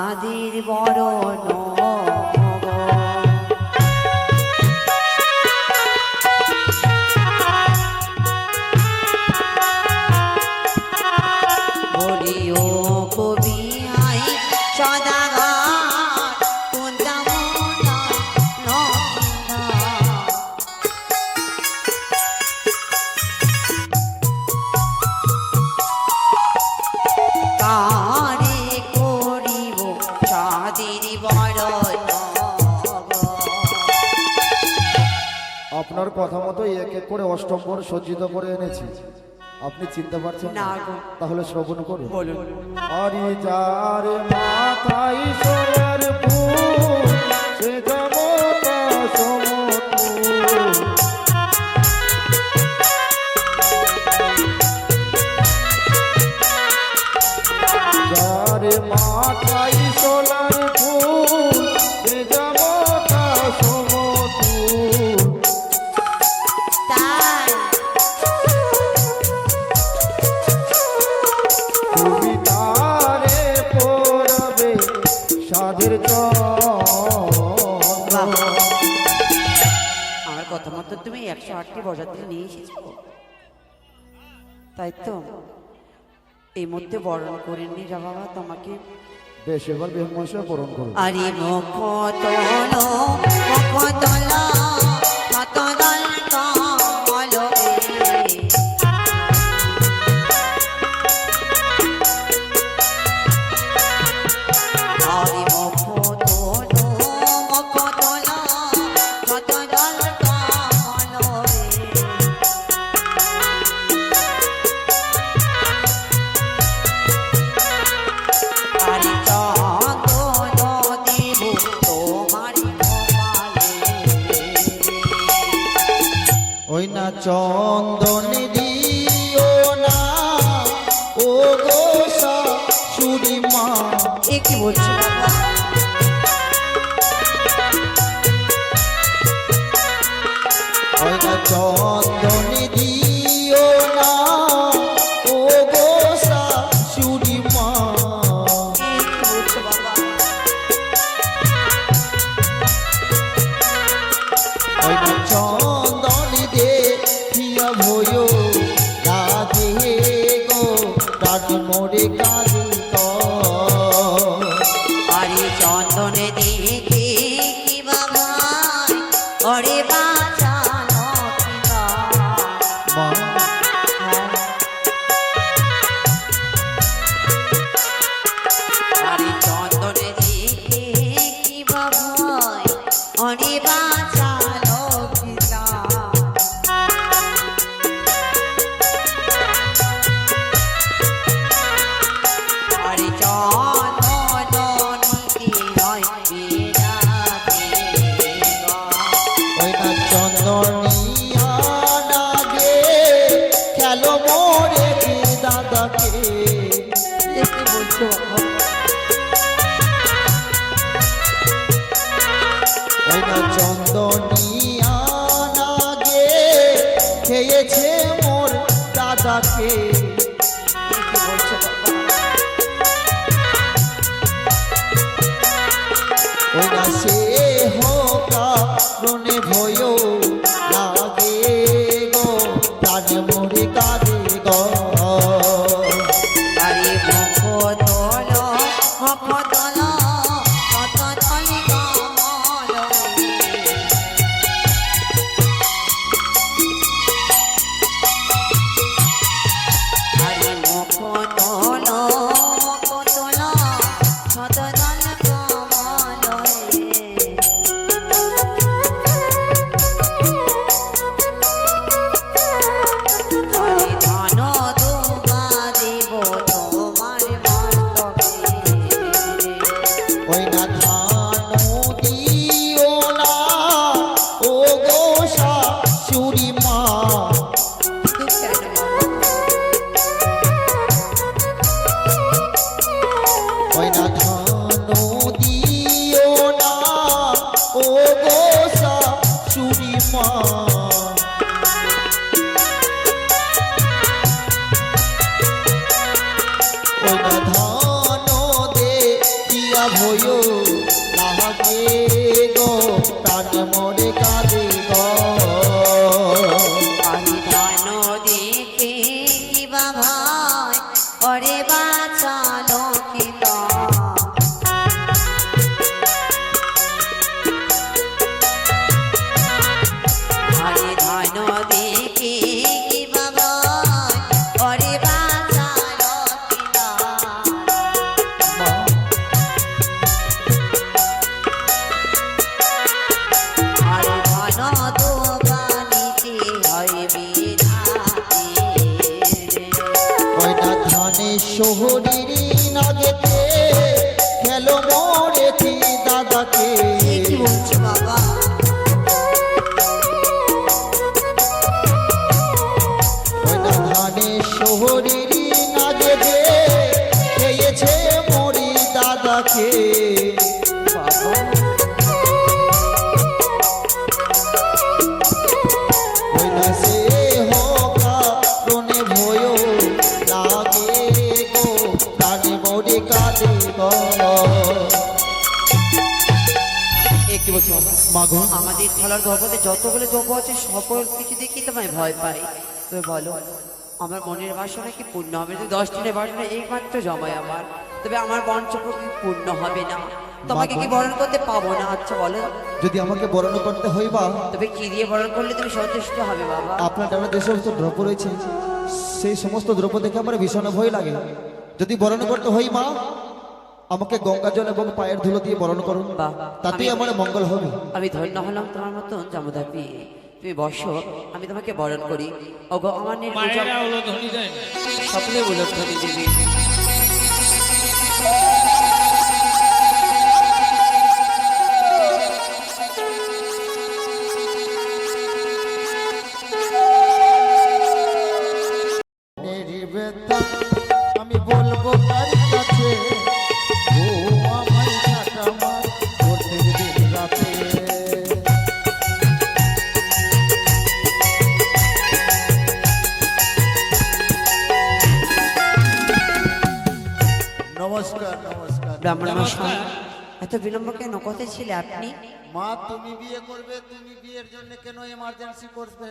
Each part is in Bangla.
চাঁদের বরণ বলিও কবি আই সদাগর আপনার কথা মতো এক এক করে অষ্টম্বর সজ্জিত করে এনেছি, আপনি চিনতে পারছেন না? তাহলে শ্রবণ করুন। আরে যার মাথায় সোনার ফুল সে জমতা সমতুল, যার মাথায় সোনার ফুল সে জমতা সমতুল, তুমি তারে পড়বে সাধের আমার কথা মতো তুমি 108টি বরযাত্রী নিয়ে এসেছো, তাই তো? এই মধ্যে বরণ করে নিয়ে যা বাবা তোমাকে। বেশ, এবার বেহমশা বরণ করুন। আরে মুখতল মুখতল মতদল কমল আরে মুখতল মুখতল মতদল কমল আরে চন্দন দেব তোমার কপালে, ওই না চন্দন দিও না ও গো শাশুড়ি মা। এ কি বলছো বাবা? ওই না চন্দন দিও না ও গো শাশুড়ি মা। এ কি বলছো বাবা? ওই না চন্দন দেখিয়া ভয় কাঁদে গো প্রাণ মোরে কাঁদে তো। আরে চন্দনে দেখে কি বাবা ওরে বাঁচানো কিবা মা আরে চন্দনে দেখে কি বাবা ওরে বাঁচানো কিবা আরে চন্দন নিতে হয় বিনা দেবা ওই না চন্দনিয়া নাগে খেলো মোরে কি দাদাকে। দেখতে বলছো ওই না চন্দনিয়া নাগে খেয়েছে মোর দাদাকে। দেখতে বলছো বাবা ওই না সে হোকা রনে ভয় লাগে গো প্রাণ মোরে কাঁদে গো। আরে মুখতল মুখতল মতদল কমল আরে মুখতল মুখতল মতদল কমল আরে ধন দুবা দেব তোমার মস্তকে ওই না ধানো দিও না ও গো শাশুড়ি মা। দুঃখ কেন বাবা? ওই না ধানো দিও না ও গো শাশুড়ি মা। ওই না ধানো দে দিয়া ভয়ো লাগে গো প্রাণ মরে কাঁদে গো আমি ধান দেখে কি বা ভাই ওরে বাঁচালো কি আরে ধান দেখে কি বা ভাই ওরে বাঁচালো কি আরে ধান দোকানিতে হয় বিধাতে ওই না ধানে শহরেরই নাগেতে খেলো মরেছি দাদাকে কি বলছো বাবা ওই না ধানে শহরেরই নাগেতে খেয়েছে মরি দাদাকে বাবা ওই না সে হোকা রনে ভয়ো লাগে গো প্রাণে মরে কাঁদে গো কি বলছো বাবা মাগো আমাদের খেলার গর্ভতে যতগুলো দ্রব্য আছে সকল কিছু দেখি তোমায় ভয় পাই তুমি বলো আমার মনের বাসনা কি পূর্ণ হবে যদি 10 দিনের বাসনা এইমাত্র জমায় আমার তবে আমার পঞ্চপ্রক কি পূর্ণ হবে না তোমাকে কি বরণ করতে পাবো না আচ্ছা বলো যদি আমাকে বরণ করতে হইবা তবে কি দিয়ে বরণ করলে তুমি সন্তুষ্ট হবে বাবা আপনার ডানা যে সমস্ত দ্রব্য রয়েছে সেই সমস্ত দ্রব্য দেখে আমার ভীষণ ভয় লাগে যদি বরণ করতে হই মা আমাকে গঙ্গা জল এবং পায়ের ধুলো দিয়ে বরণ করুন বাহ, তাতেই আমার মঙ্গল হবে আমি ধন্য হলাম তোমার মতন জামুদা পেয়ে তুমি বসো আমি তোমাকে বরণ করি ওগো আমার মায়েরা হলো ধনী দেয় সকলে উলধ্বনি দেবী আমি বলবো কার কাছে ও আমায় ছাটা মার প্রত্যেক দিন রাতে নমস্কার নমস্কার ব্রাহ্মণ মশাই এত বিলম্ব কেন কোথায় ছিলে আপনি মা তুমি বিয়ে করবে তুমি বিয়ের জন্য কেন এমার্জেন্সি করবে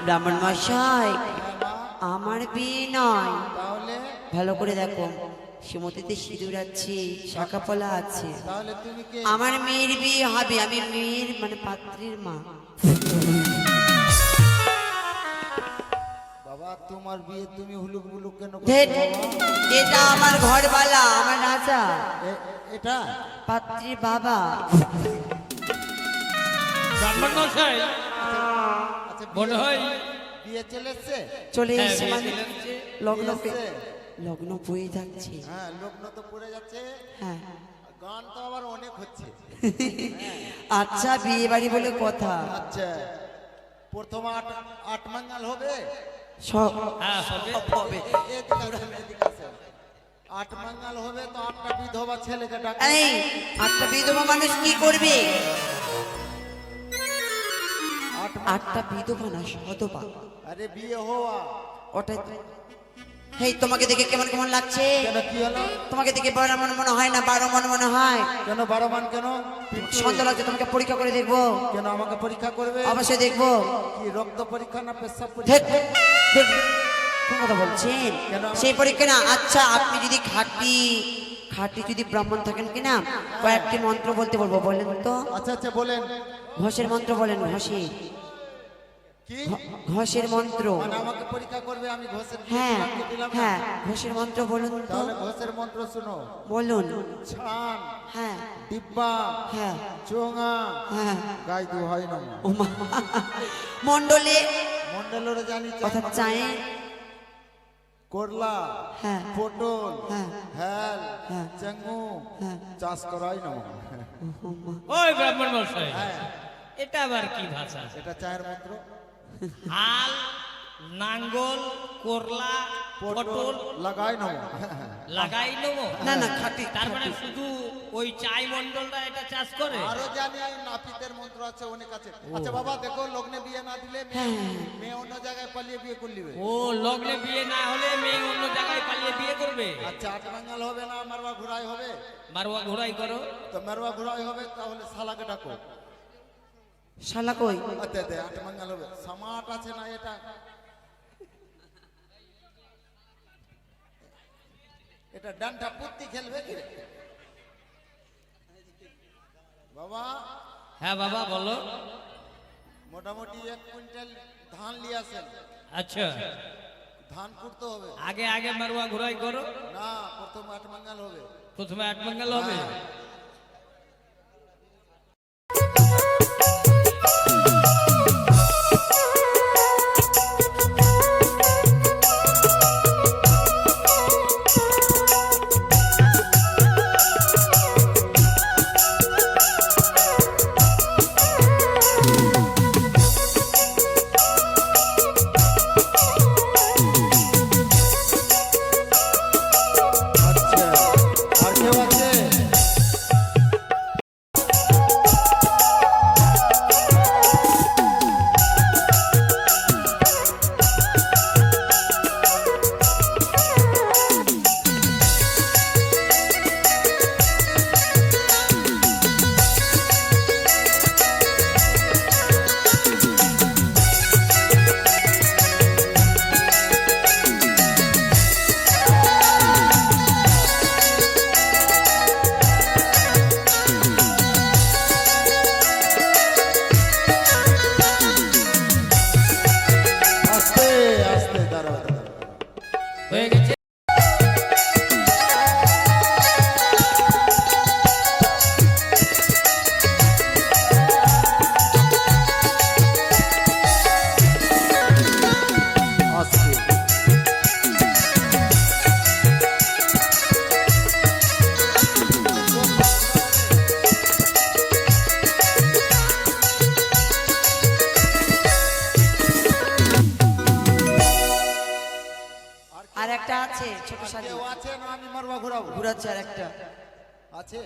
ব্রাহ্মণ মশাই আমার বিয়ে নয় তাহলে ভালো করে দেখো সুমতিতে সিঁদুর আছে শাখা পলা আছে তাহলে তুমি কে আমার মেয়ের বিয়ে হবে আমি মেয়ের মানে পাত্রীর মা বাবা তোমার বিয়ে তুমি হুলুক বুলুক কেন করছো ধ্যাৎ, বাবা? এটা আমার ঘরবালা আমার রাজা এটা পাত্রীর বাবা ব্রাহ্মণ মশাই আচ্ছা মনে হয় বিয়ে চলে এসছে চলে হ্যাঁ, এসে বিয়ে মানে চলে এসছে। লগ্ন বিয়ে এসছে? লগ্ন বয়ে যাচ্ছে হ্যাঁ লগ্ন তো পড়ে যাচ্ছে হ্যাঁ গান তো আবার অনেক হচ্ছে আচ্ছা বিয়ে বাড়ি বলে কথা আচ্ছা প্রথম আট মাঙ্গাল হবে সব হ্যাঁ হবে হবে এদিকে আসেন, এদিকে আসেন। আট মাঙ্গাল হবে তো 8টা বিধবা ছেলেকে ডাকে এই আটটা বিধবা মানুষ কি করবে আটটা বিধবা না শতবা আরে বিয়ে হওয়া ওটাই হেই তোমাকে দেখে কেমন কেমন লাগছে কেন কি হলো তোমাকে দেখে 12 মন মনে হয় না 12 মন মনে হয় কেন 12 মান কেন সন্দেহ লাগছে তোমাকে পরীক্ষা করে দেখবো কেন আমাকে পরীক্ষা করবে অবশ্যই দেখবো কি রক্ত পরীক্ষা না পেশাব ধ্যাৎ, পরীক্ষা ধ্যাৎ, কোন কথা বলছেন কেন আমার- সেই পরীক্ষা না আচ্ছা আপনি যদি খাঁটি যদি ব্রাহ্মণ থাকেন কিনা কয়েকটি মন্ত্র বলতে বলবো বলেন তো আচ্ছা আচ্ছা বলেন ঘোষের মন্ত্র বলেন ঘোষের কি ঘোষের মন্ত্র মানে আমাকে পরীক্ষা করবে আমি ঘোষের হ্যাঁ বিয়ে দিলাম না? হ্যাঁ ঘোষের মন্ত্র বলুন তো তাহলে ঘোষের মন্ত্র শুনো বলুন ছান হ্যাঁ ডিব্বা হ্যাঁ চোঙা হ্যাঁ গাই দু হয় না ওমা মন্ডলে মন্ডলের জানি কথা চায় করলা হ্যাঁ পটল হ্যাঁ হেল হ্যাঁ চেঙ্গু হ্যাঁ চাষ করাই না ওই ব্রাহ্মণ মশাই এটা আবার কি ভাষা এটা চায়ের মন্ত্র হাল নাঙ্গল করলা পটল লাগাই না লাগাই নেবো না না খাটি তার মানে শুধু ওই চাই মন্ডলটা এটা চাষ করে আরো জানি নাপিতের মন্ত্র আছে অনেক আছে আচ্ছা বাবা দেখো লগ্নে বিয়ে না দিলে মেয়ে অন্য জায়গায় পালিয়ে বিয়ে করলিবে ও লগ্নে বিয়ে না হলে মেয়ে অন্য জায়গায় পালিয়ে বিয়ে করবে করবে? আচ্ছা আট বাঙ্গাল হবে না মারওয়া ঘোড়াই হবে? মারওয়া ঘোড়াই করো। তো মারওয়া ঘোড়াই হবে, তাহলে শালাকে ডাকো। শালা কই? আচ্ছা দে আট বাঙ্গাল হবে। সামাট আছে না এটা? এটা ডান্ডা পুত্তি খেলবে কি রে? বাবা হ্যাঁ বাবা বলো। মোটামুটি 1 কুইন্টাল ধান নিয়ে আসেন। আচ্ছা ধান কুটতে হবে। আগে আগে মারওয়া ঘোড়াই করো। না, প্রথম আট বাঙ্গাল হবে। প্রথমে আট বাঙ্গাল হবে। আচ্ছা আর কেউ আছে? আস্তে আস্তে দাঁড়াও দাঁড়াও। হয়ে গেছে। আস্তে আর একটা আছে ছোট শালি, কেউ আছে না? আমি মারওয়া ঘোরাবো। ঘুরাচ্ছে আর একটা। আছে?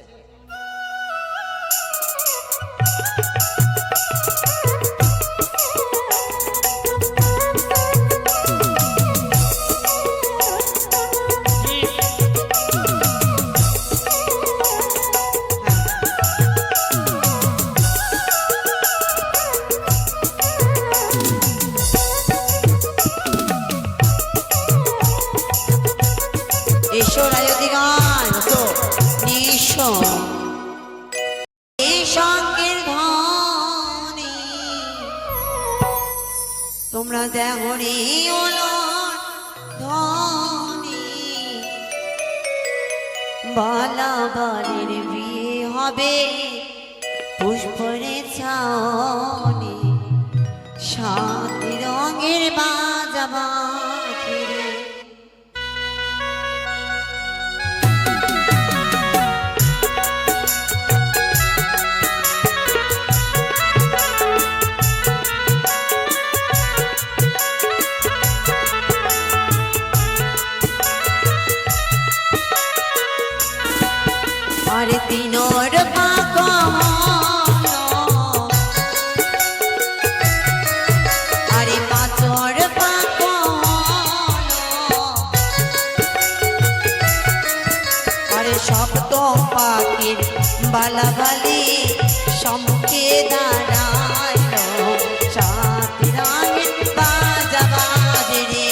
এসো রায়দিগান, নিশো এই সঙ্গের ধ্বনি তোমরা দেখো রে ওলট ধ্বনি, বালা বাড়ির বিয়ে হবে পুষ্পরে ছাউনি, সাত রঙের বাজাবা ফিরে। আরে তিনোর পাক আরে পাঁচর পাক আরে সপ্ত পাখির বালাবালি সম্মুখে দাঁড়াইল, সাত রঙের বাজা বাজে রে।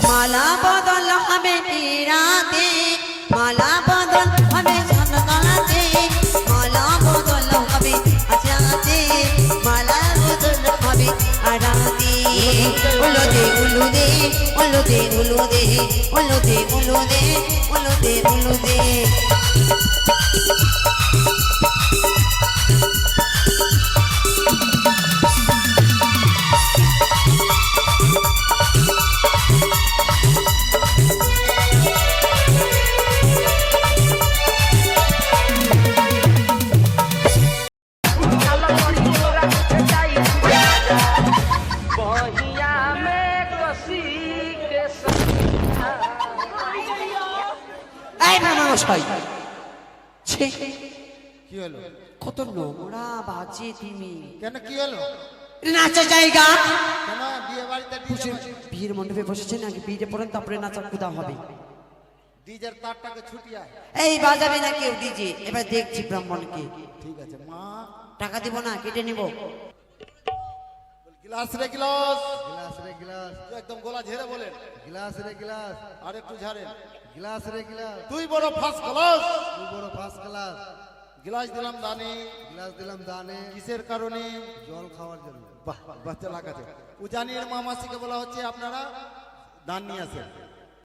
মালা বদল হবে রাতে, মালা বদল হবে সন্ধ্যাতে, মালা বদল হবে আজরাতে, মালা বদল হবে রাতে। উলো দে উলো দে উলো দে উলো দে উলো দে উলো দে উলো দে উলো দে। बहिया में कसी के सैया মশাই ছি, কি হলো? কত নোংরা বাজে তুমি। কেন কি হলো? নাচার জায়গা কেন বিয়ে বাড়িতে বিয়ের মণ্ডপে বসেছেন, আগে বিয়েটা পড়েন তারপরে নাচা কুদা হবে। ডিজের তারটাকে ছুটিয়ে আয়। এই বাজাবে না কেউ ডিজে, এবার দেখছি ব্রাহ্মণকে। ঠিক আছে মা। টাকা দিব না, কেটে নিব। গ্লাস রে গ্লাস। গ্লাস রে গ্লাস, একদম গলা ঝেড়ে বলেন। গ্লাস রে গ্লাস, আর একটু ঝাড়েন। গ্লাস রে গ্লাস, তুই বড় ফার্স্ট ক্লাস। তুই বড় ফার্স্ট ক্লাস। গ্লাস দিলাম দানে। গ্লাস দিলাম দানে, কিসের কারণে? জল খাওয়ার জন্য। বাহ বাচ্চা লাগাতে। উজানির মামাসিকে বলা হচ্ছে আপনারা দান নিয়ে আসেন।